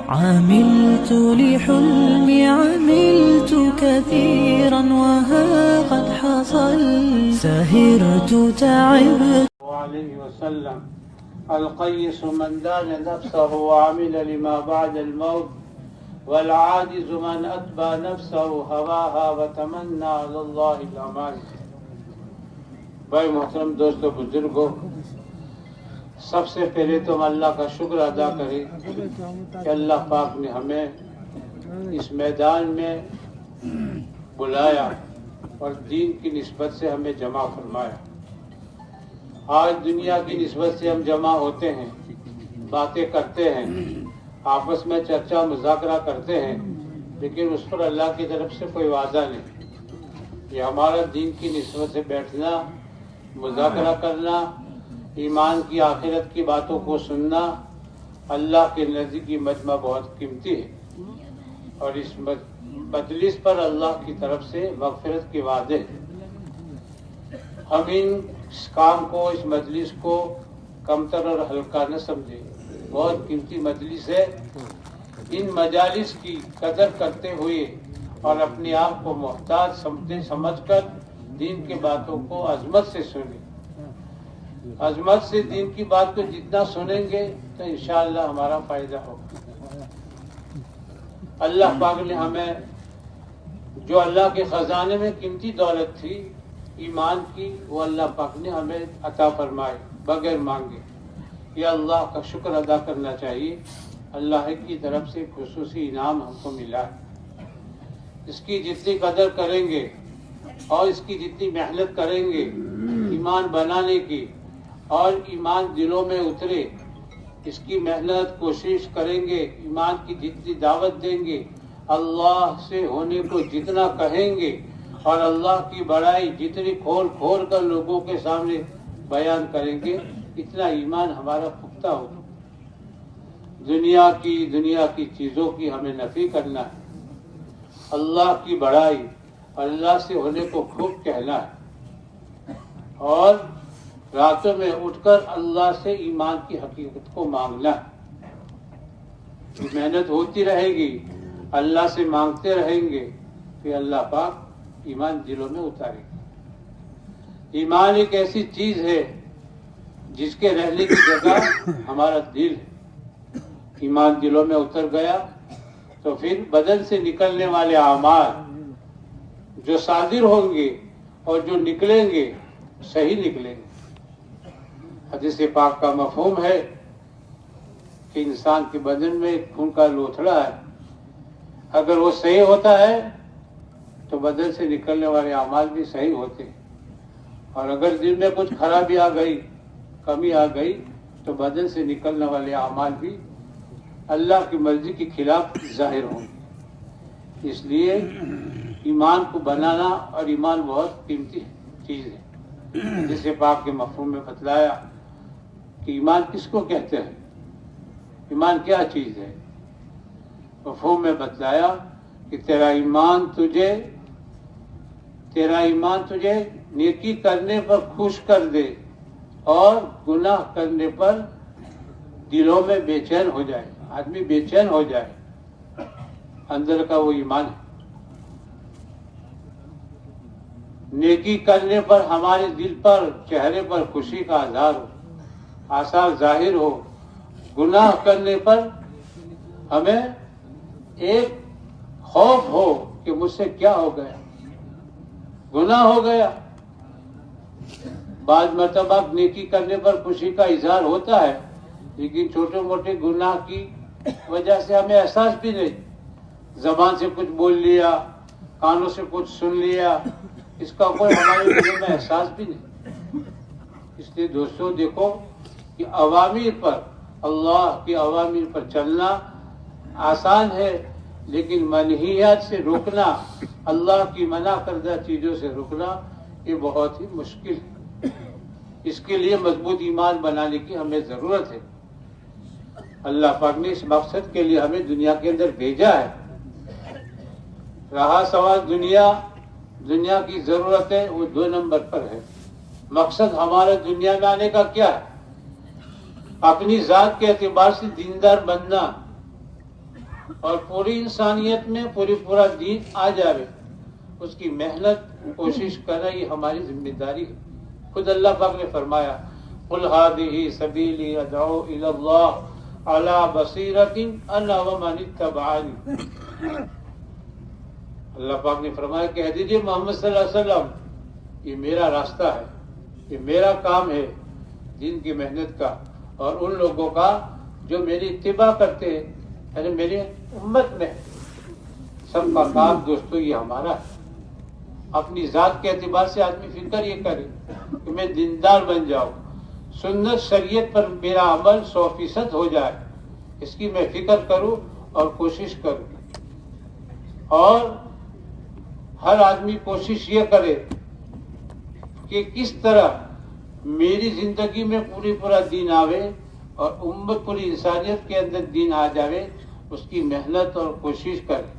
عملت لحلمي عملت كثيرا وها قد حصل سهرت تعبت عليه وسلم القيس من دان نفسه وعمل لما بعد الموت والعاجز من أتبع نفسه هواها وتمنى على الله الأماني. بھائی محترم دوستو بزرگوں، سب سے پہلے تو ہم اللہ کا شکر ادا کریں کہ اللہ پاک نے ہمیں اس میدان میں بلایا اور دین کی نسبت سے ہمیں جمع فرمایا. آج دنیا کی نسبت سے ہم جمع ہوتے ہیں، باتیں کرتے ہیں، آپس میں چرچا مذاکرہ کرتے ہیں، لیکن اس پر اللہ کی طرف سے کوئی وعدہ نہیں. یہ ہمارا دین کی نسبت سے بیٹھنا، مذاکرہ کرنا، ایمان کی آخرت کی باتوں کو سننا اللہ کے نزدیک یہ مجمع بہت قیمتی ہے، اور اس مجلس پر اللہ کی طرف سے مغفرت کے وعدے ہیں. ہم اس کام کو، اس مجلس کو کمتر اور ہلکا نہ سمجھیں، بہت قیمتی مجلس ہے. ان مجالس کی قدر کرتے ہوئے اور اپنے آپ کو محتاج سمجھ کر دین کی باتوں کو عظمت سے سنیں. عظمت سے دین کی بات کو جتنا سنیں گے تو انشاءاللہ ہمارا فائدہ ہوگا. اللہ پاک نے ہمیں جو اللہ کے خزانے میں قیمتی دولت تھی ایمان کی، وہ اللہ پاک نے ہمیں عطا فرمائی بغیر مانگے. یہ اللہ کا شکر ادا کرنا چاہیے. اللہ کی طرف سے خصوصی انعام ہم کو ملا ہے. اس کی جتنی قدر کریں گے اور اس کی جتنی محنت کریں گے ایمان بنانے کی، اور ایمان دلوں میں اترے، اس کی محنت کوشش کریں گے، ایمان کی جتنی دعوت دیں گے، اللہ سے ہونے کو جتنا کہیں گے، اور اللہ کی بڑائی جتنی کھول کھول کر لوگوں کے سامنے بیان کریں گے، اتنا ایمان ہمارا پختہ ہوگا. دنیا کی چیزوں کی ہمیں نفی کرنا ہے، اللہ کی بڑائی اللہ سے ہونے کو خوب کہنا ہے، اور راتوں میں اٹھ کر اللہ سے ایمان کی حقیقت کو مانگنا ہے. محنت ہوتی رہے گی، اللہ سے مانگتے رہیں گے، پھر اللہ پاک ایمان دلوں میں اتارے گا. ایمان ایک ایسی چیز ہے جس کے رہنے کی جگہ ہمارا دل ہے. ایمان دلوں میں اتر گیا تو پھر بدن سے نکلنے والے اعمال جو صادر ہوں گے اور جو نکلیں گے صحیح نکلیں گے. حدیث پاک کا مفہوم ہے کہ انسان کے بدن میں ایک خون کا لوتھڑا ہے، اگر وہ صحیح ہوتا ہے تو بدن سے نکلنے والے اعمال بھی صحیح ہوتے ہیں، اور اگر دل میں کچھ خرابی آ گئی، کمی آ گئی، تو بدن سے نکلنے والے اعمال بھی اللہ کی مرضی کے خلاف ظاہر ہوں گے. اس لیے ایمان کو بنانا، اور ایمان بہت قیمتی چیز ہے. جسے پاک کے مفہوم میں بتلایا کہ ایمان کس کو کہتے ہیں، ایمان کیا چیز ہے. مفہوم میں بتلایا کہ تیرا ایمان تجھے نیکی کرنے پر خوش کر دے اور گناہ کرنے پر دلوں میں بے چین ہو جائے، آدمی بے چین ہو جائے. اندر کا وہ ایمان ہے. نیکی کرنے پر ہمارے دل پر، چہرے پر خوشی کا آثار ظاہر ہو. گناہ کرنے پر ہمیں ایک خوف ہو کہ مجھ سے کیا ہو گیا، گناہ ہو گیا. بعض مرتبہ نیکی کرنے پر خوشی کا اظہار ہوتا ہے، لیکن چھوٹے موٹے گناہ کی وجہ سے ہمیں احساس بھی نہیں. زبان سے کچھ بول لیا، کانوں سے کچھ سن لیا، اس کا کوئی ہمارے دلوں میں احساس بھی نہیں. اس لیے دوستوں دیکھو کہ اوامر پر، اللہ کی اوامر پر چلنا آسان ہے، لیکن منہیات سے روکنا، اللہ کی منع کردہ چیزوں سے روکنا، یہ بہت ہی مشکل ہے. اس کے لیے مضبوط ایمان بنانے کی ہمیں ضرورت ہے. اللہ پاک نے اس مقصد کے لیے ہمیں دنیا کے اندر بھیجا ہے. رہا سوال دنیا کی ضرورت ہے، وہ 2 نمبر پر ہے. مقصد ہمارا دنیا میں آنے کا کیا ہے؟ اپنی ذات کے اعتبار سے دیندار بننا، اور پوری انسانیت میں پورا دین آ جاوے، اس کی محنت کوشش کرنا یہ ہماری ذمہ داری ہے۔ خود اللہ پاک نے فرمایا قل هذه سبیلی ادعو الی اللہ علی بصیرۃ انا ومن اتبعنی۔ اللہ پاک نے فرمایا کہہ دیجیے محمد صلی اللہ علیہ وسلم یہ میرا راستہ ہے، یہ میرا کام ہے دین کی محنت کا، اور ان لوگوں کا جو میری اتباع کرتے ہیں، یعنی میری امت میں سب کا کام دوستو یہ ہمارا ہے۔ اپنی ذات کے اعتبار سے آدمی فکر یہ کرے کہ میں دیندار بن جاؤں، سنت شریعت پر میرا عمل 100% ہو جائے، اس کی میں فکر کروں اور کوشش کروں۔ اور ہر آدمی کوشش یہ کرے کہ کس طرح میری زندگی میں پورا دین آوے اور امت پوری انسانیت کے اندر دین آ جاوے، اس کی محنت اور کوشش کرے۔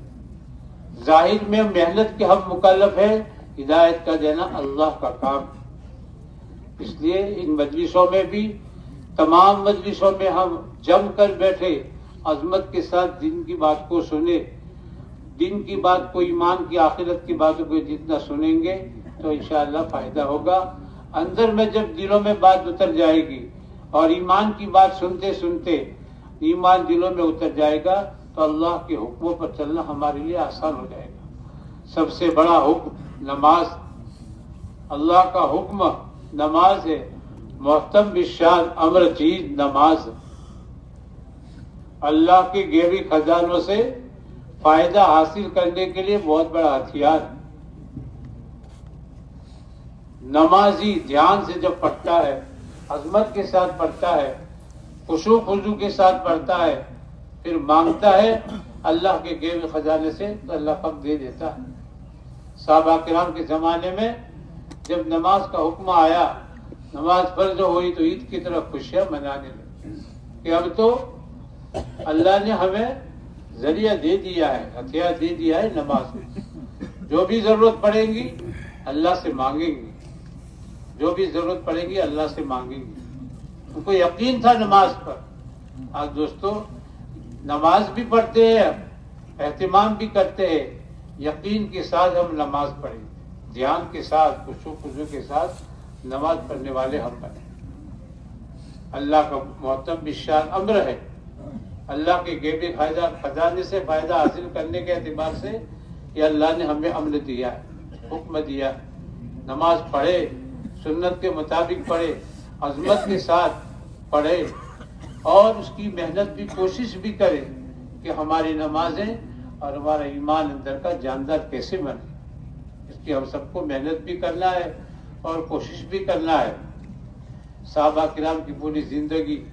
ظاہر میں محنت کے ہم مکلف ہیں، ہدایت کا دینا اللہ کا کام ہے۔ اس لیے ان مجلسوں میں بھی، تمام مجلسوں میں ہم جم کر بیٹھے عظمت کے ساتھ دین کی بات کو سنیں۔ دین کی بات کو، ایمان کی، آخرت کی باتوں کو جتنا سنیں گے تو انشاءاللہ فائدہ ہوگا۔ اندر میں جب دلوں میں بات اتر جائے گی اور ایمان کی بات سنتے سنتے ایمان دلوں میں اتر جائے گا تو اللہ کے حکموں پر چلنا ہمارے لیے آسان ہو جائے گا۔ سب سے بڑا حکم نماز، اللہ کا حکم نماز ہے۔ محتم بالشان امر چیز نماز، اللہ کے غیبی خزانوں سے فائدہ حاصل کرنے کے لیے بہت بڑا ہتھیار۔ نمازی دھیان سے جب پڑھتا ہے، عظمت کے ساتھ پڑھتا ہے، خشوع خضوع کے ساتھ پڑھتا ہے، پھر مانگتا ہے اللہ کے غیبی خزانے سے تو اللہ پاک دے دیتا ہے۔ صحابہ کرام کے زمانے میں جب نماز کا حکم آیا، نماز فرض ہوئی تو عید کی طرح خوشیاں منانے لگے کہ اب تو اللہ نے ہمیں ذریعہ دے دیا ہے، ہتھیار دے دیا ہے نماز میں۔ جو بھی ضرورت پڑے گی اللہ سے مانگیں گے، جو بھی ضرورت پڑے گی اللہ سے مانگیں گے۔ ان کو یقین تھا نماز پر۔ آج دوستو نماز بھی پڑھتے ہیں، اہتمام بھی کرتے ہیں، یقین کے ساتھ ہم نماز پڑھیں، دھیان کے ساتھ، خشوع خضوع کے ساتھ نماز پڑھنے والے ہم بنیں۔ اللہ کا محتم بالشان امر ہے، اللہ کے غیبی خزانے سے فائدہ حاصل کرنے کے اعتبار سے یہ اللہ نے ہمیں امر دیا ہے، حکم دیا ہے۔ نماز پڑھے، سنت کے مطابق پڑھے، عظمت کے ساتھ پڑھے، اور اس کی محنت بھی، کوشش بھی کرے کہ ہماری نمازیں اور ہمارا ایمان اندر کا جاندار کیسے بنے۔ اس کی ہم سب کو محنت بھی کرنا ہے اور کوشش بھی کرنا ہے۔ صحابہ کرام کی پوری زندگی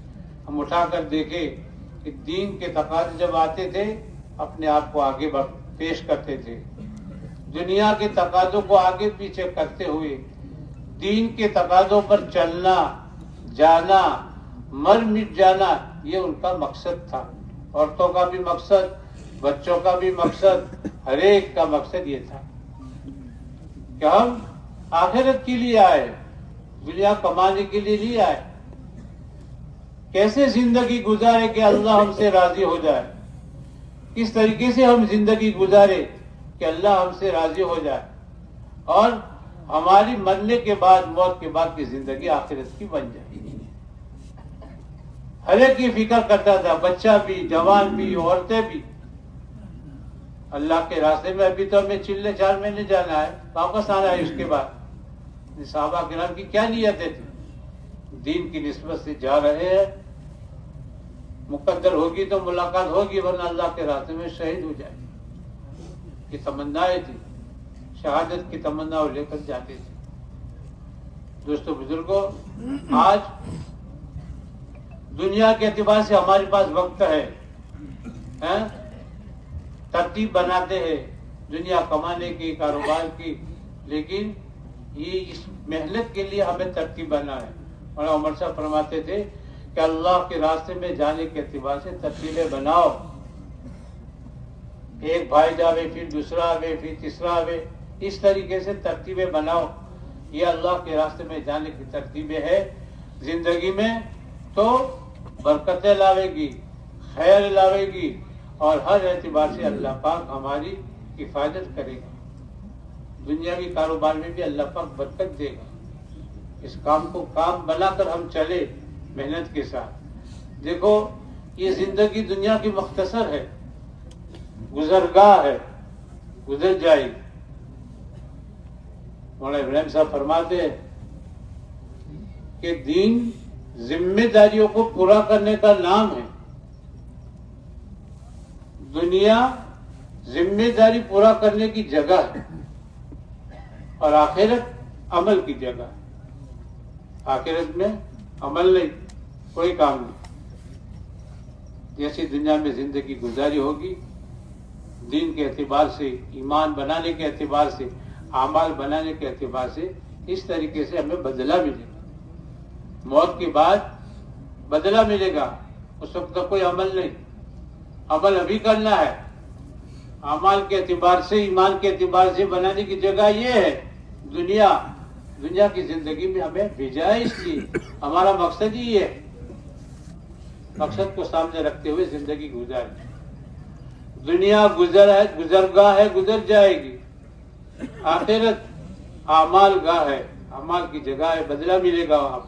ہم اٹھا کر دیکھیں کہ دین کے تقاضے جب آتے تھے اپنے آپ کو آگے پیش کرتے تھے، دنیا کے تقاضوں کو آگے پیچھے کرتے ہوئے دین کے تقاضوں پر چلنا، جانا، مر مٹ جانا، یہ ان کا مقصد تھا۔ عورتوں کا بھی مقصد، بچوں کا بھی مقصد، ہر ایک کا مقصد یہ تھا کہ ہم آخرت کے لیے آئے، دنیا کمانے کے لیے نہیں آئے۔ کیسے زندگی گزارے کہ اللہ ہم سے راضی ہو جائے، کس طریقے سے ہم زندگی گزارے کہ اللہ ہم سے راضی ہو جائے، اور ہماری مرنے کے بعد، موت کے بعد کی زندگی آخرت کی بن جائے۔ ہر ایک کی فکر کرتا تھا، بچہ بھی، جوان بھی، عورتیں بھی۔ اللہ کے راستے میں ابھی تو ہمیں چلے 4 مہینے جانا ہے، واپس آنا ہے اس کے بعد۔ صحابہ کرام کی کیا نیتیں تھی؟ دین کی نسبت سے جا رہے ہیں، مقدر ہوگی تو ملاقات ہوگی، ورنہ اللہ کے راستے میں شہید ہو جائے گی۔ یہ تمنائیں تھی، شہادت کی تمنا وہ لے کر جاتے تھے۔ دوستو بزرگوں، آج دنیا کے اعتبار سے ہمارے پاس وقت ہے، ترتیب بناتے ہیں دنیا کمانے کی، کاروبار کی، لیکن یہ اس محنت کے لیے ہمیں ترتیب بنا ہے۔ مولانا عمر صاحب فرماتے تھے کہ اللہ کے راستے میں جانے کے اعتبار سے ترتیبیں بناؤ۔ ایک بھائی جاوے، پھر دوسرا آوے، پھر تیسرا آوے، اس طریقے سے ترتیبیں بناؤ۔ یہ اللہ کے راستے میں جانے کی ترتیبیں ہے۔ زندگی میں تو برکتیں لاوے گی، خیر لاوے گی، اور ہر اعتبار سے اللہ پاک ہماری حفاظت کرے گا. دنیاوی کاروبار میں بھی اللہ پاک برکت دے گا. اس کام کو کام بنا کر ہم چلے محنت کے ساتھ. دیکھو یہ زندگی دنیا کی مختصر ہے, گزرگاہ ہے, گزر جائے گی. مولانا ابراہیم صاحب فرماتے ہیں کہ دین ذمہ داریوں کو پورا کرنے کا نام ہے. دنیا ذمہ داری پورا کرنے کی جگہ ہے اور آخرت عمل کی جگہ ہے. آخرت میں عمل نہیں, کوئی کام نہیں. جیسی دنیا میں زندگی گزاری ہوگی, دین کے اعتبار سے, ایمان بنانے کے اعتبار سے, اعمال بنانے کے اعتبار سے, اس طریقے سے ہمیں بدلہ ملے گا. موت کے بعد بدلہ ملے گا. اس وقت تک کوئی عمل نہیں, عمل ابھی کرنا ہے. اعمال کے اعتبار سے, ایمان کے اعتبار سے بنانے کی جگہ یہ ہے. دنیا کی زندگی میں ہمیں بھیجا ہے, اس لیے ہمارا مقصد ہی ہے. مقصد کو سامنے رکھتے ہوئے زندگی گزاریں. دنیا گزرگاہ ہے, گزر جائے گی. آخرت اعمال گاہ ہے, اعمال کی جگہ ہے, بدلہ ملے گا وہاں.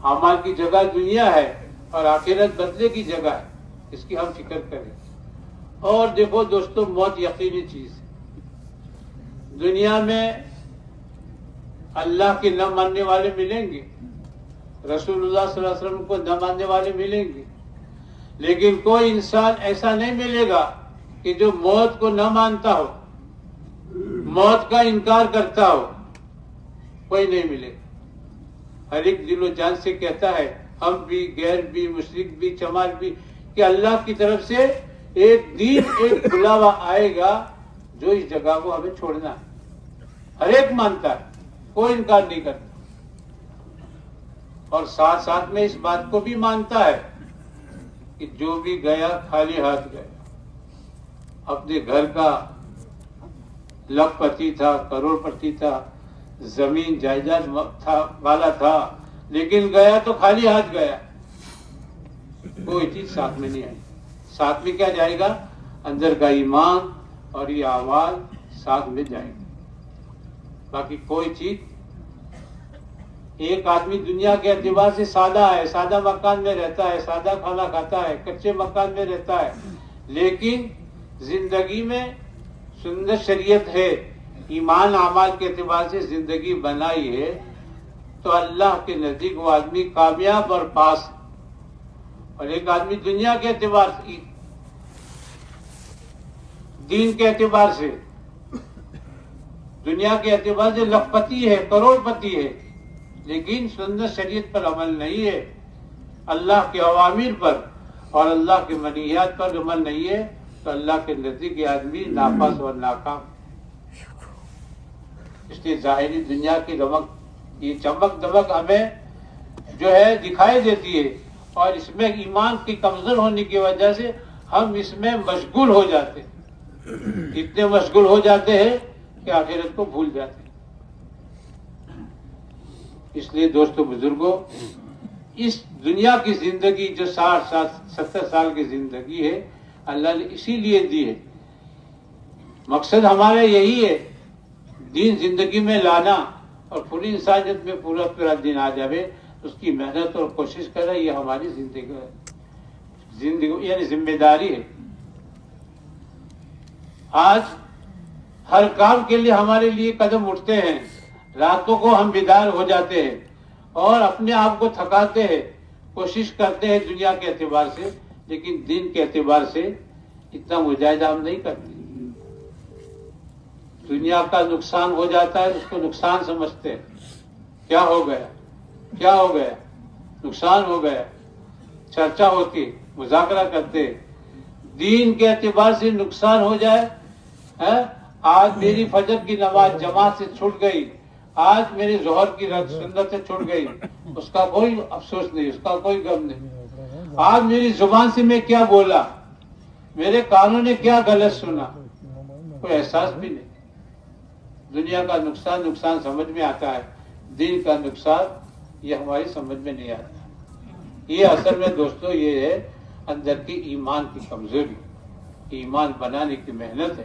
اعمال کی جگہ دنیا ہے اور آخرت بدلے کی جگہ ہے. اس کی ہم فکر کریں. اور دیکھو دوستو, موت یقینی چیز ہے. دنیا میں اللہ کے نہ ماننے والے ملیں گے, رسول اللہ صلی اللہ علیہ وسلم کو نہ ماننے والے ملیں گے, لیکن کوئی انسان ایسا نہیں ملے گا کہ جو موت کو نہ مانتا ہو, موت کا انکار کرتا ہو. کوئی نہیں ملے گا. ہر ایک دل و جان سے کہتا ہے, ہم بھی, غیر بھی, مشرک بھی, چمار بھی, کہ اللہ کی طرف سے ایک دین, ایک بلاوا آئے گا جو اس جگہ کو ہمیں چھوڑنا ہے. ہر ایک مانتا ہے, کوئی انکار نہیں کرتا. اور ساتھ ساتھ میں اس بات کو بھی مانتا ہے کہ جو بھی گیا خالی ہاتھ گیا. اپنے گھر کا لکھ پتی تھا, کروڑ پتی تھا, زمین جائیداد والا تھا, لیکن گیا تو خالی ہاتھ گیا. کوئی چیز ساتھ میں نہیں آئی. ساتھ میں کیا جائے گا؟ اندر کا ایمان اور یہ اعمال ساتھ میں جائیں گے. باقی کوئی چیز. ایک آدمی دنیا کے اعتبار سے سادہ ہے, سادہ مکان میں رہتا ہے, سادہ کھانا کھاتا ہے, کچے مکان میں رہتا ہے, لیکن زندگی میں سنت شریعت ہے, ایمان اعمال کے اعتبار سے زندگی بنائی ہے, تو اللہ کے نزدیک وہ آدمی کامیاب اور پاس ہے. اور ایک آدمی دنیا کے اعتبار سے, دین کے اعتبار سے, دنیا کے اعتبار سے لکھ پتی ہے, کروڑ پتی ہے, لیکن سنت شریعت پر عمل نہیں ہے, اللہ کے اوامر پر اور اللہ کے منہیات پر عمل نہیں ہے, تو اللہ کے نزدیک یہ آدمی ناپاس اور ناکام. اس لیے ظاہری دنیا کی رمق, یہ چمک دمک ہمیں جو ہے دکھائی دیتی ہے, اور اس میں ایمان کی کمزور ہونے کی وجہ سے ہم اس میں مشغول ہو جاتے ہیں. اتنے مشغول ہو جاتے ہیں کہ آخرت کو بھول جاتے ہیں. اس لیے دوستو بزرگوں, اس دنیا کی زندگی جو 60-70 سال کی زندگی ہے, اللہ نے اسی لیے دی ہے. مقصد ہمارا یہی ہے, دین زندگی میں لانا, اور پوری انسانیت میں پورا دین آ جاوے. اس کی محنت اور کوشش کرے, یہ ہماری زندگی یعنی ذمہ داری ہے. آج ہر کام کے لیے ہمارے لیے قدم اٹھتے ہیں, راتوں کو ہم بیدار ہو جاتے ہیں اور اپنے آپ کو تھکاتے ہیں, کوشش کرتے ہیں دنیا کے اعتبار سے, لیکن دین کے اعتبار سے اتنا مجاہدہ ہم نہیں کرتے. دنیا کا نقصان ہو جاتا ہے, اس کو نقصان سمجھتے ہیں. کیا ہو گیا, نقصان ہو گیا, چرچا ہوتی, مذاکرہ کرتے. دین کے اعتبار سے نقصان ہو جائے, آج میری فجر کی نماز جماعت سے چھوٹ گئی, آج میری ظہر کی سنت سے چھوٹ گئی, اس کا کوئی افسوس نہیں, اس کا کوئی غم نہیں. آج میری زبان سے میں کیا بولا, میرے کانوں نے کیا غلط سنا, کوئی احساس بھی نہیں. دنیا کا نقصان سمجھ میں آتا ہے, دین کا نقصان یہ ہماری سمجھ میں نہیں آتا. یہ اصل میں دوستو یہ ہے, اندر کی ایمان کی کمزوری، ایمان بنانے کی محنت ہے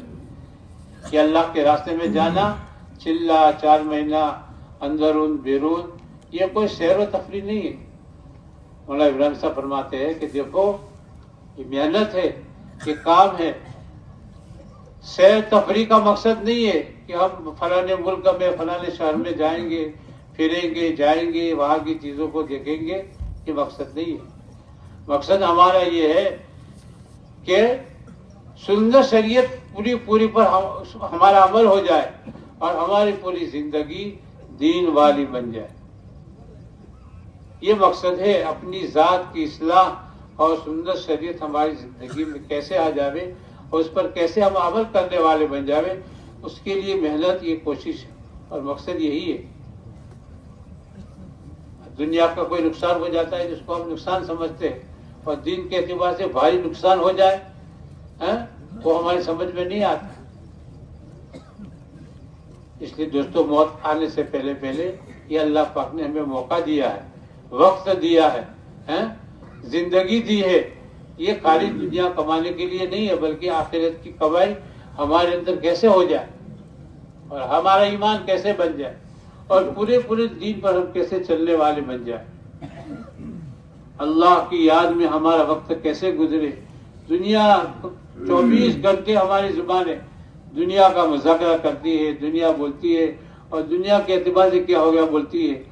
کہ اللہ کے راستے میں جانا، چلا 4 مہینہ اندرون بیرون، یہ کوئی سیر و تفریح نہیں ہے۔ مولانا ابراہیم صاحب فرماتے ہیں کہ دیکھو یہ محنت ہے، یہ کام ہے، سیر تفریح کا مقصد نہیں ہے کہ ہم فلانے ملک میں فلانے شہر میں جائیں گے، پھریں گے، جائیں گے، وہاں کی چیزوں کو دیکھیں گے، یہ مقصد نہیں ہے۔ مقصد ہمارا یہ ہے کہ سنت شریعت پوری پر ہمارا عمل ہو جائے اور ہماری پوری زندگی دین والی بن جائے۔ یہ مقصد ہے، اپنی ذات کی اصلاح اور سنت شریعت ہماری زندگی میں کیسے آ جاوے اور اس پر کیسے ہم عمل کرنے والے بن جاوے، اس کے لیے محنت، یہ کوشش ہے اور مقصد یہی ہے۔ دنیا کا کوئی نقصان ہو جاتا ہے جس کو ہم نقصان سمجھتے ہیں، اور دین کے اعتبار سے بھاری نقصان ہو جائے وہ ہماری سمجھ میں نہیں آتا۔ اس لیے دوستوں، موت آنے سے پہلے یہ اللہ پاک نے ہمیں موقع دیا ہے، وقت دیا ہے، زندگی دی ہے، یہ خالی دنیا کمانے کے لیے نہیں ہے بلکہ آخرت کی کمائی ہمارے اندر کیسے ہو جائے اور ہمارا ایمان کیسے بن جائے اور پورے دین پر ہم کیسے چلنے والے بن جائے، اللہ کی یاد میں ہمارا وقت کیسے گزرے۔ دنیا 24 گھنٹے ہماری زبانیں دنیا کا مذاکرہ کرتی ہے، دنیا بولتی ہے، اور دنیا کے اعتبار سے کیا ہو گیا بولتی ہے،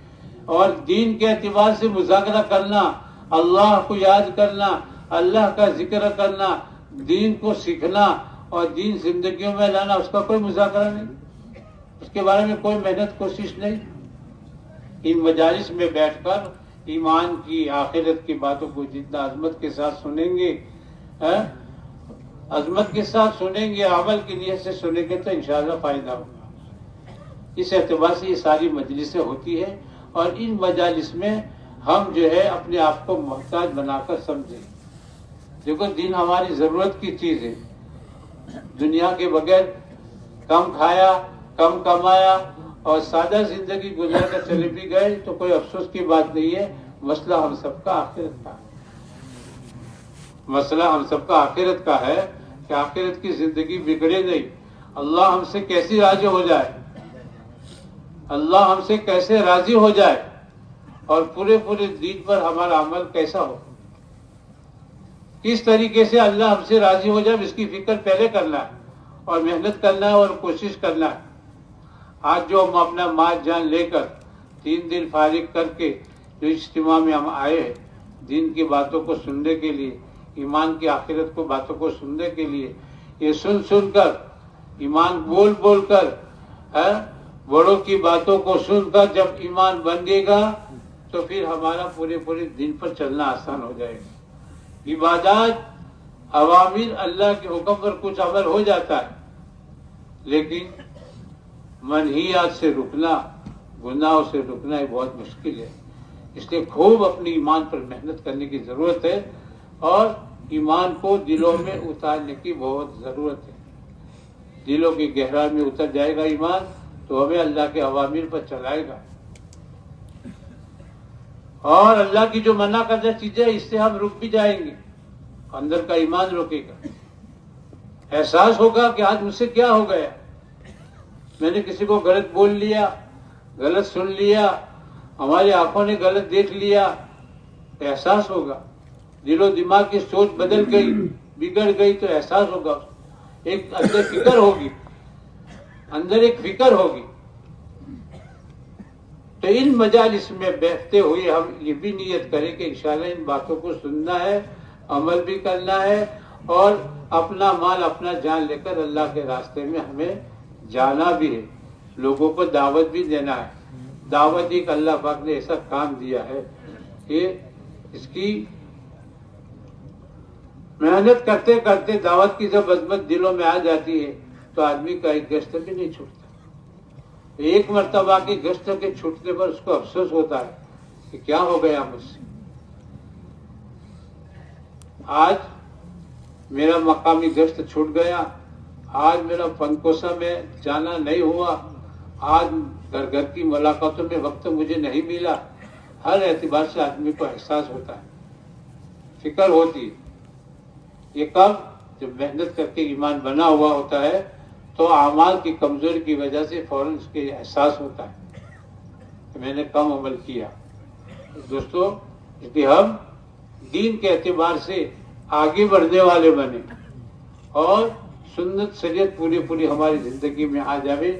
اور دین کے اعتبار سے مذاکرہ کرنا، اللہ کو یاد کرنا، اللہ کا ذکر کرنا، دین کو سیکھنا اور دین زندگیوں میں لانا، اس کا کوئی مذاکرہ نہیں، اس کے بارے میں کوئی محنت کوشش نہیں۔ ان مجالس میں بیٹھ کر ایمان کی، آخرت کی باتوں کو جتنا عظمت کے ساتھ سنیں گے، عظمت کے ساتھ سنیں گے، عمل کی نیت سے سنیں گے تو انشاءاللہ فائدہ ہوگا۔ اس اعتبار سے یہ ساری مجلسیں ہوتی ہیں اور ان مجالس میں ہم جو ہے اپنے آپ کو محتاج بنا کر سمجھیں۔ دیکھو دین ہماری ضرورت کی چیز ہے، دنیا کے بغیر کم کھایا، کم کمایا اور سادہ زندگی گزار کر چلے بھی گئے تو کوئی افسوس کی بات نہیں ہے۔ مسئلہ ہم سب کا آخرت کا ہے، مسئلہ ہم سب کا آخرت کا ہے کہ آخرت کی زندگی بگڑے نہیں، اللہ ہم سے کیسی راضی ہو جائے، اللہ ہم سے کیسے راضی ہو جائے اور پورے دین پر ہمارا عمل کیسا ہو، کس طریقے سے اللہ ہم سے راضی ہو جائے، اس کی فکر پہلے کرنا ہے اور محنت کرنا ہے اور کوشش کرنا ہے۔ آج جو ہم اپنا مال جان لے کر 3 دن فارغ کر کے جو اجتماع میں ہم آئے ہیں دین کی باتوں کو سننے کے لیے، ایمان کی آخرت کو باتوں کو سننے کے لیے، یہ سن کر، ایمان بول کر، بڑوں کی باتوں کو سن کر جب ایمان بن گے گا تو پھر ہمارا پورے دن پر چلنا آسان ہو جائے گا۔ عبادات، اوامر، اللہ کے حکم پر کچھ عمل ہو جاتا ہے، لیکن منہیات سے رکنا، گناہوں سے رکنا یہ بہت مشکل ہے۔ اس لیے خوب اپنی ایمان پر محنت کرنے کی ضرورت ہے اور ایمان کو دلوں میں اتارنے کی بہت ضرورت ہے۔ دلوں کی گہرائی میں اتر جائے گا ایمان تو ہمیں اللہ کے اوامر پر چلائے گا، اور اللہ کی جو منع کردہ چیزیں اس سے ہم رک بھی جائیں گے، اندر کا ایمان رکے گا، احساس ہوگا کہ آج مجھ سے کیا ہو گیا، میں نے کسی کو غلط بول لیا، غلط سن لیا، ہماری آنکھوں نے غلط دیکھ لیا، احساس ہوگا، دل و دماغ کی سوچ بدل گئی، بگڑ گئی تو احساس ہوگا، ایک اندر فکر ہوگی، اندر ایک فکر ہوگی۔ تو ان مجالس میں بیٹھتے ہوئے ہم یہ بھی نیت کریں کہ انشاءاللہ ان باتوں کو سننا ہے، عمل بھی کرنا ہے اور اپنا مال، اپنا جان لے کر اللہ کے راستے میں ہمیں جانا بھی ہے، لوگوں کو دعوت بھی دینا ہے۔ دعوت ایک اللہ پاک نے ایسا کام دیا ہے کہ اس کی محنت کرتے کرتے دعوت کی جب عظمت دلوں میں آ جاتی ہے تو آدمی کا ایک گشت بھی نہیں چھوٹتا۔ ایک مرتبہ کی گشت کے چھوٹنے پر اس کو افسوس ہوتا ہے کہ کیا ہو گیا مجھ سے، آج میرا مقامی گشت چھوٹ گیا، آج میرا فنکوسا میں جانا نہیں ہوا، آج گھر کی ملاقاتوں میں وقت مجھے نہیں ملا۔ ہر اعتبار سے آدمی کو احساس ہوتا ہے، فکر ہوتی ہے، یہ کب؟ جب محنت کر کے ایمان بنا ہوا ہوتا ہے تو اعمال کی کمزوری کی وجہ سے فوراً اس کے احساس ہوتا ہے کہ میں نے کم عمل کیا. دوستو اس لیے ہم دین کے اعتبار سے آگے بڑھنے والے بنے اور سنت شریعت پوری ہماری زندگی میں آ جائے،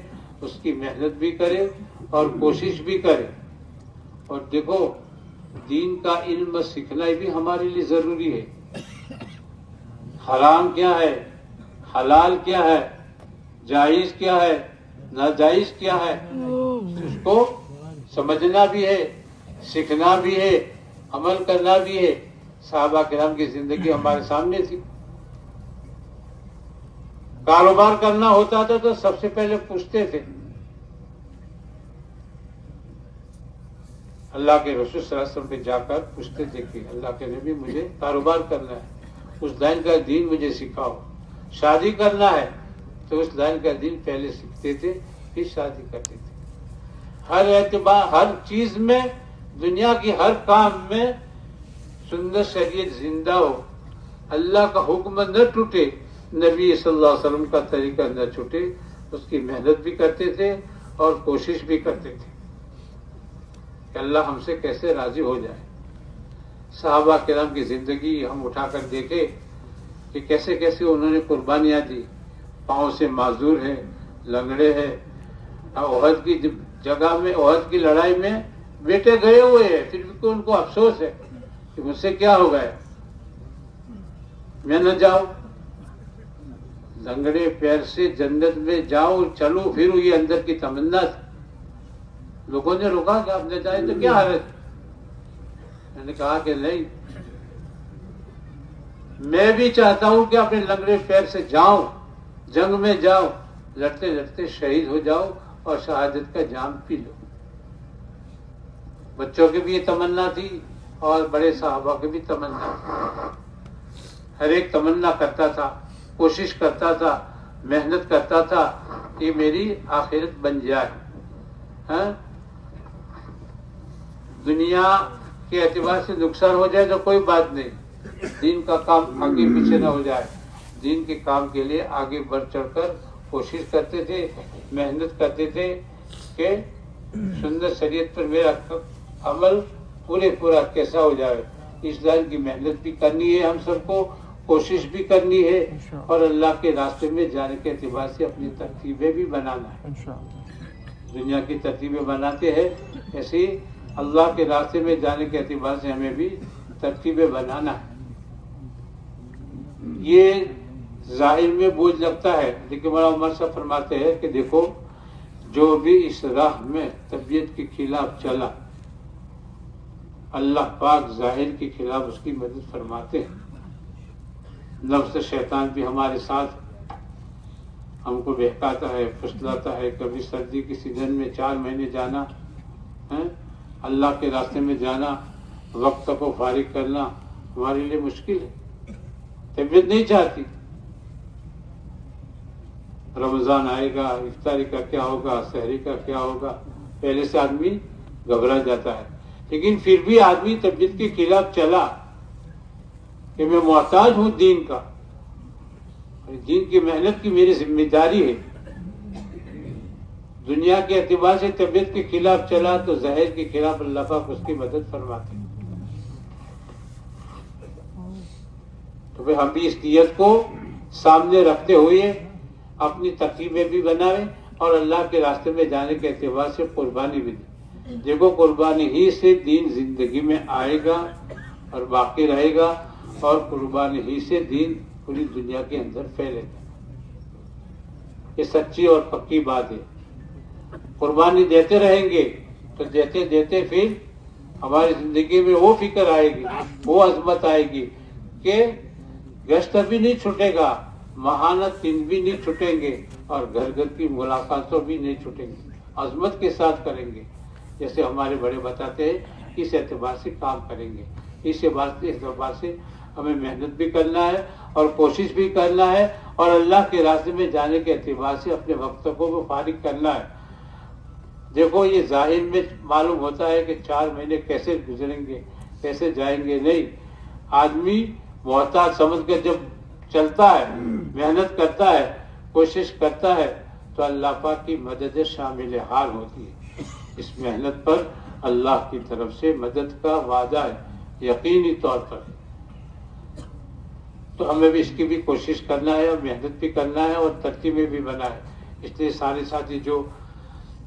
اس کی محنت بھی کرے اور کوشش بھی کرے. اور دیکھو دین کا علم سیکھنا بھی ہمارے لیے ضروری ہے. حرام کیا ہے، حلال کیا ہے، جائز کیا ہے، ناجائز کیا ہے، اس کو سمجھنا بھی ہے، سیکھنا بھی ہے، عمل کرنا بھی ہے. صحابہ کرام کی زندگی ہمارے سامنے تھی. کاروبار کرنا ہوتا تھا تو سب سے پہلے پوچھتے تھے اللہ کے رسول صلی اللہ علیہ وسلم پہ جا کر پوچھتے تھے کہ اللہ کے نبی مجھے کاروبار کرنا ہے، اس لائن کا دین مجھے سکھاؤ. شادی کرنا ہے تو اس لائن کا دین پہلے سیکھتے تھے پھر شادی کرتے تھے. ہر اعتبار، ہر چیز میں، دنیا کی ہر کام میں سنت شریعت زندہ ہو، اللہ کا حکم نہ ٹوٹے، نبی صلی اللہ علیہ وسلم کا طریقہ نہ چھوٹے، اس کی محنت بھی کرتے تھے اور کوشش بھی کرتے تھے کہ اللہ ہم سے کیسے راضی ہو جائے. صحابہ کرام کی زندگی ہم اٹھا کر دیکھے کہ کیسے کیسے انہوں نے قربانیاں دی. پاؤں سے معذور ہیں، لنگڑے ہیں. احد کی جگہ میں، احد کی لڑائی میں بیٹے گئے ہوئے ہیں، پھر بھی ان کو افسوس ہے کہ مجھ سے کیا ہو گیا، میں نہ جاؤں. لنگڑے پیر سے جنت میں جاؤ، چلو پھر یہ اندر کی تمنا تھی. لوگوں نے روکا کہ آپ نہ جائیں تو کیا حالت. میں نے کہا کہ نہیں، میں بھی چاہتا ہوں کہ اپنے لنگڑے پیر سے جاؤں، جنگ میں جاؤں، لڑتے لڑتے شہید ہو جاؤ اور شہادت کا جام پی لو. بچوں کی بھی یہ تمنا تھی اور بڑے صحابہ کی بھی تمنا تھی. ہر ایک تمنا کرتا تھا، کوشش کرتا تھا، محنت کرتا تھا کہ میری آخرت بن جائے. ہاں دنیا کے اعتبار سے نقصان ہو جائے تو کوئی بات نہیں، دین کا کام آگے پیچھے نہ ہو جائے. دین کے کام کے لیے آگے بڑھ چڑھ کر کوشش کرتے تھے، محنت کرتے تھے کہ سنت شریعت پر میرا عمل پورا کیسا ہو جائے. اس لائن کی محنت بھی کرنی ہے، ہم سب کو کوشش بھی کرنی ہے اور اللہ کے راستے میں جانے کے اعتبار سے اپنی ترتیبیں بھی بنانا ہے. دنیا کی ترتیبیں بناتے ہیں، ایسے اللہ کے راستے میں جانے کے اعتبار سے ہمیں بھی ترتیبیں بنانا ہے. یہ ظاہر میں بوجھ لگتا ہے، لیکن مولانا عمر صاحب فرماتے ہیں کہ دیکھو جو بھی اس راہ میں طبیعت کے خلاف چلا، اللہ پاک ظاہر کے خلاف اس کی مدد فرماتے ہیں. نفس شیطان بھی ہمارے ساتھ ہم کو بہکاتا ہے، پھسلاتا ہے. کبھی سردی کی سیزن میں 4 مہینے جانا، اللہ کے راستے میں جانا، وقت کو فارغ کرنا ہمارے لیے مشکل ہے. طبیعت نہیں چاہتی. رمضان آئے گا، افطاری کا کیا ہوگا، سحری کا کیا ہوگا، پہلے سے آدمی گھبرا جاتا ہے. لیکن پھر بھی آدمی طبیعت کے خلاف چلا کہ میں محتاج ہوں دین کا، دین کی محنت کی میری ذمہ داری ہے. دنیا کے اعتبار سے طبیعت کے خلاف چلا تو ظاہر کے خلاف اللہ پاک اس کی مدد فرماتے ہیں. تو پھر ہم بھی اس نیت کو سامنے رکھتے ہوئے اپنی ترتیبیں بھی بنائیں اور اللہ کے راستے میں جانے کے اعتبار سے قربانی بھی دیں. دیکھو قربانی ہی سے دین زندگی میں آئے گا اور باقی رہے گا، اور قربانی ہی سے دین پوری دنیا کے اندر پھیلے گا. یہ سچی اور پکی بات ہے. قربانی دیتے رہیں گے تو دیتے دیتے پھر ہماری زندگی میں وہ فکر آئے گی، وہ عظمت آئے گی کہ گشت بھی نہیں چھوٹے گا، مہانت دن بھی نہیں چھوٹیں گے، اور گھر گھر کی ملاقاتوں بھی نہیں چھوٹیں گے. عظمت کے ساتھ کریں گے، جیسے ہمارے بڑے بتاتے ہیں. اس اعتبار سے کام کریں گے. اس اعتبار سے ہمیں محنت بھی کرنا ہے اور کوشش بھی کرنا ہے اور اللہ کے راستے میں جانے کے اعتبار سے اپنے وقتوں کو فارغ کرنا ہے. دیکھو یہ ظاہر میں معلوم ہوتا ہے کہ 4 مہینے کیسے گزریں گے، کیسے جائیں گے. نہیں، آدمی محتاج سمجھ کر جب چلتا ہے، محنت کرتا ہے، کوشش کرتا ہے تو اللہ پاک کی مدد شامل حال ہوتی ہے. اس محنت پر اللہ کی طرف سے مدد کا وعدہ ہے یقینی طور پر. تو ہمیں بھی اس کی بھی کوشش کرنا ہے اور محنت بھی کرنا ہے اور ترتیبیں بھی بنا ہے. اس لیے سارے ساتھی جو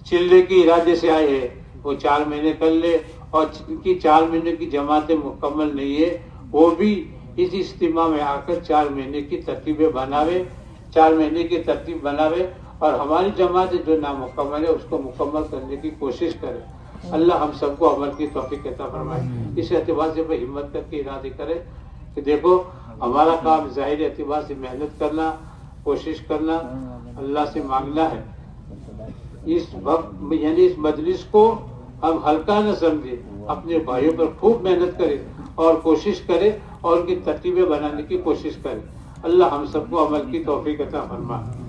چلنے کی ارادے سے آئے ہیں وہ 4 مہینے کر لے، اور جن کی 4 مہینے کی جماعتیں مکمل نہیں ہے وہ بھی اس اجتماع میں آ کر 4 مہینے کی ترتیبیں بناوے، 4 مہینے کی ترتیب بناوے، اور ہماری جماعت جو نامکمل ہے اس کو مکمل کرنے کی کوشش کرے. اللہ ہم سب کو عمل کی توفیق عطا فرمائے. اس اعتبار سے میں ہمت کر کے ارادے کرے کہ دیکھو ہمارا کام ظاہری اعتبار سے محنت کرنا، کوشش کرنا، اللہ سے مانگنا ہے. اس وقت یعنی اس مجلس کو ہم ہلکا نہ سمجھے، اپنے بھائیوں پر خوب محنت کرے اور کوشش کرے اور ان کی ترتیبیں بنانے کی کوشش کرے. اللہ ہم سب کو عمل کی توفیق عطا فرمائے.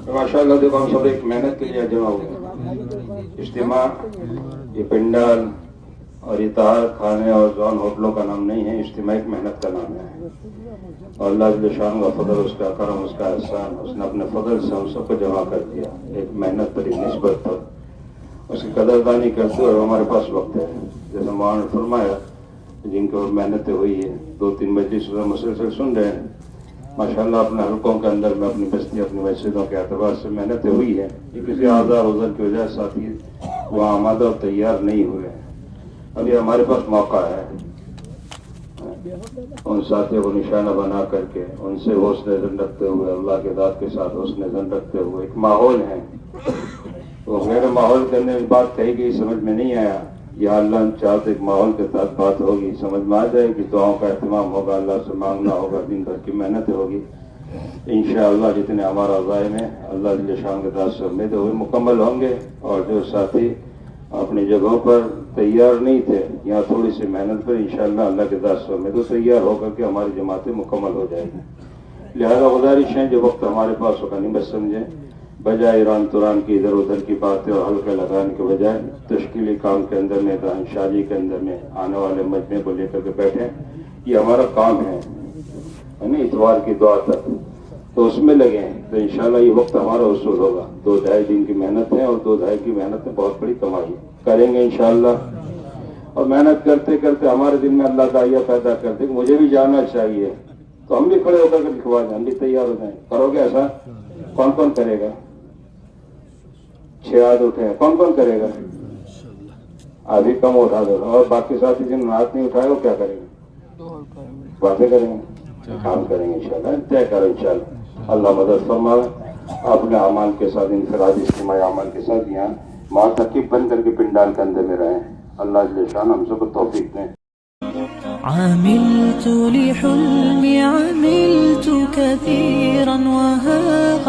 ماشاء اللہ دیکھو ہم سب ایک محنت کے لیے جمع ہوئے. اجتماع یہ پنڈال اور یہ تہار کھانے اور زون ہوٹلوں کا نام نہیں ہے، اجتماع ایک محنت کا نام ہے. اور اللہ جل شان کا فضل، اس کا کرم، اس کا احسان، اس نے اپنے فضل سے ہم سب کو جمع کر دیا ایک محنت پر، ایک نسبت پر. اس کی قدردانی کرتے اور ہمارے پاس وقت ہے. جیسے مولانا نے فرمایا جن کے اوپر محنتیں ہوئی ہے 2-3 مجلس مسلسل سن رہے ہیں ماشاءاللہ اپنے حلقوں کے اندر میں اپنی بستی اپنی مسجدوں کے اعتبار سے محنتیں ہوئی ہے. یہ کسی آزار عذر کی وجہ سے ساتھی وہاں آمادہ اور تیار نہیں ہوئے. ابھی ہمارے پاس موقع ہے ان ساتھیوں کو نشانہ بنا کر کے ان سے حوصلے زن رکھتے ہوئے، اللہ کے ذات کے ساتھ حوصلے زن رکھتے ہوئے ایک ماحول ہے. تو میرے ماحول کے اندر بات کہی گئی سمجھ میں نہیں آیا، یا اللہ چاہتے ایک ماحول کے تحت بات ہوگی سمجھ میں آ جائے گی. دعاؤں کا اہتمام ہوگا، اللہ سے مانگنا ہوگا، دن بھر کی محنت ہوگی. انشاءاللہ جتنے ہمارا عزائم ہے اللہ جل شان کے ذات سے امید ہوئے مکمل ہوں گے. اور جو ساتھی اپنی جگہوں پر تیار نہیں تھے یہاں تھوڑی سی محنت پر انشاءاللہ اللہ کے ذات سے امید تیار ہو کر کے ہماری جماعتیں مکمل ہو جائیں گی. لہذا گزارش ہے جو وقت ہمارے پاس ہوگا نہیں بس سمجھیں، بجائے ایران توران کی ادھر ادھر کی باتیں اور ہلکے لگانے کے بجائے تشکیلی کام کے اندر میں دہنشاری کے اندر میں آنے والے مجمع کو لے کر کے بیٹھیں. یہ ہمارا کام ہے اتوار کی دعا تک، تو اس میں لگیں تو انشاءاللہ یہ وقت ہمارا وصول ہوگا. 2-2.5 دن کی محنت ہے اور 2-2.5 کی محنت ہے، بہت بڑی کمائی کریں گے انشاءاللہ. اور محنت کرتے کرتے ہمارے دل میں اللہ داعیہ پیدا کرتے کہ مجھے بھی جانا چاہیے، تو ہم بھی کھڑے ہو کر کے لکھوا دیں، ہم بھی تیار ہو جائیں. کرو گے ایسا؟ کون کون کرے گا؟ 6 ہاتھ اٹھے ہیں، کون کون کرے گا؟ ابھی کم اٹھا دو. اور باقی ساتھی جن ہاتھ نہیں اٹھائے وہ کیا کریں گے؟ باتیں کریں گے، کام کریں گے انشاءاللہ. طے کرو انشاءاللہ. اللہ مدد فرمائے. اپنے اعمال کے ساتھ انفرادی اجتماعی اعمال کے ساتھ یہاں معتکف بن کر کے پنڈال کے اندر میں رہیں. اللہ جل شان ہم سب کو توفیق دیں. عملت لحلمي عملت كثيرا وها